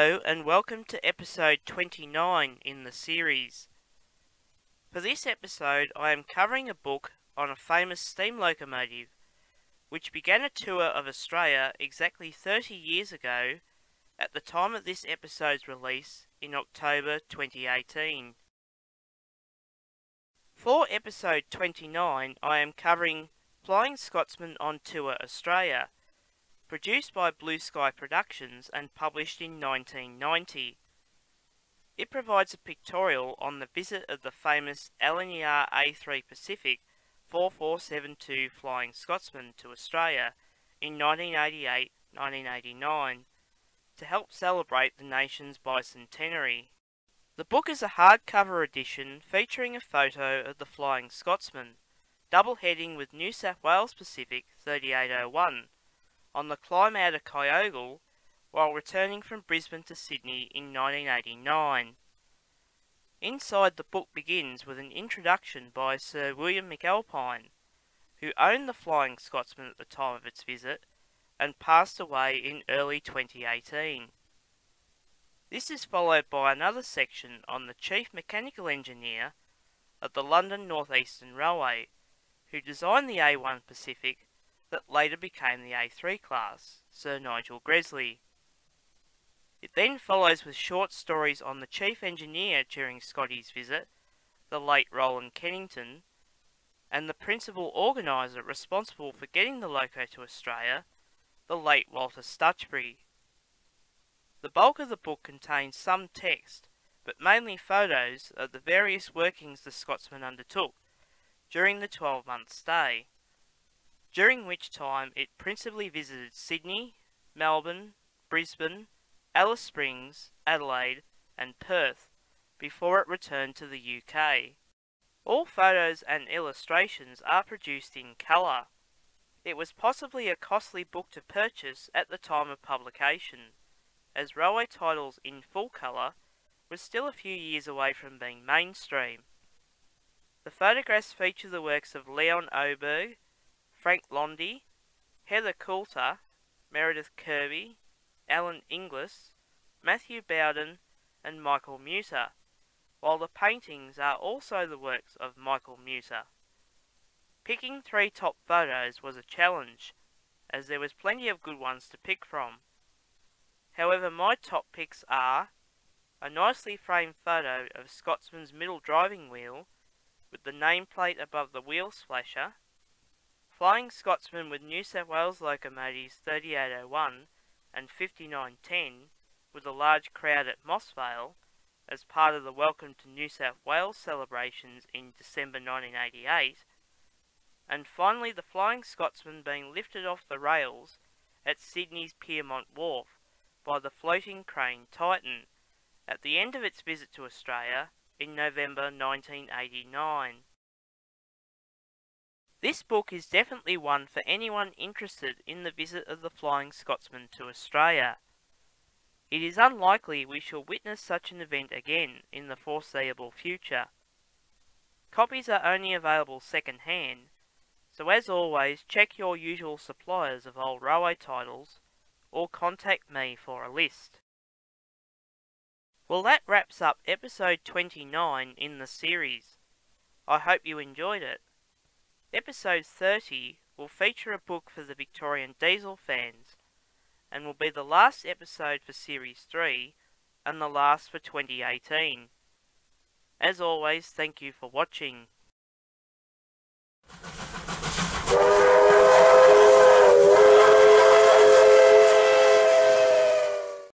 Hello and welcome to episode 29 in the series. For this episode I am covering a book on a famous steam locomotive which began a tour of Australia exactly 30 years ago at the time of this episode's release in October 2018. For episode 29 I am covering Flying Scotsman on Tour Australia, produced by Blue Sky Productions and published in 1990. It provides a pictorial on the visit of the famous LNER A3 Pacific 4472 Flying Scotsman to Australia in 1988-1989 to help celebrate the nation's bicentenary. The book is a hardcover edition featuring a photo of the Flying Scotsman, double heading with New South Wales Pacific 3801, on the climb out of Kyogle while returning from Brisbane to Sydney in 1989. Inside, the book begins with an introduction by Sir William McAlpine, who owned the Flying Scotsman at the time of its visit and passed away in early 2018. This is followed by another section on the Chief Mechanical Engineer of the London North Eastern Railway, who designed the A1 Pacific that later became the A3 class, Sir Nigel Gresley. It then follows with short stories on the chief engineer during Scotty's visit, the late Roland Kennington, and the principal organiser responsible for getting the loco to Australia, the late Walter Stutchbury. The bulk of the book contains some text, but mainly photos of the various workings the Scotsman undertook during the 12-month stay, during which time it principally visited Sydney, Melbourne, Brisbane, Alice Springs, Adelaide and Perth before it returned to the UK. All photos and illustrations are produced in colour. It was possibly a costly book to purchase at the time of publication, as railway titles in full colour were still a few years away from being mainstream. The photographs feature the works of Leon Oberg, Frank Londy, Heather Coulter, Meredith Kirby, Alan Inglis, Matthew Bowden and Michael Muter, while the paintings are also the works of Michael Muter. Picking 3 top photos was a challenge, as there was plenty of good ones to pick from. However, my top picks are a nicely framed photo of Scotsman's middle driving wheel with the nameplate above the wheel splasher, Flying Scotsman with New South Wales locomotives 3801 and 5910 with a large crowd at Mossvale as part of the Welcome to New South Wales celebrations in December 1988, and finally the Flying Scotsman being lifted off the rails at Sydney's Piermont Wharf by the floating crane Titan at the end of its visit to Australia in November 1989. This book is definitely one for anyone interested in the visit of the Flying Scotsman to Australia. It is unlikely we shall witness such an event again in the foreseeable future. Copies are only available second hand, so as always check your usual suppliers of old railway titles or contact me for a list. Well, that wraps up episode 29 in the series. I hope you enjoyed it. Episode 30 will feature a book for the Victorian diesel fans, and will be the last episode for Series 3, and the last for 2018. As always, thank you for watching.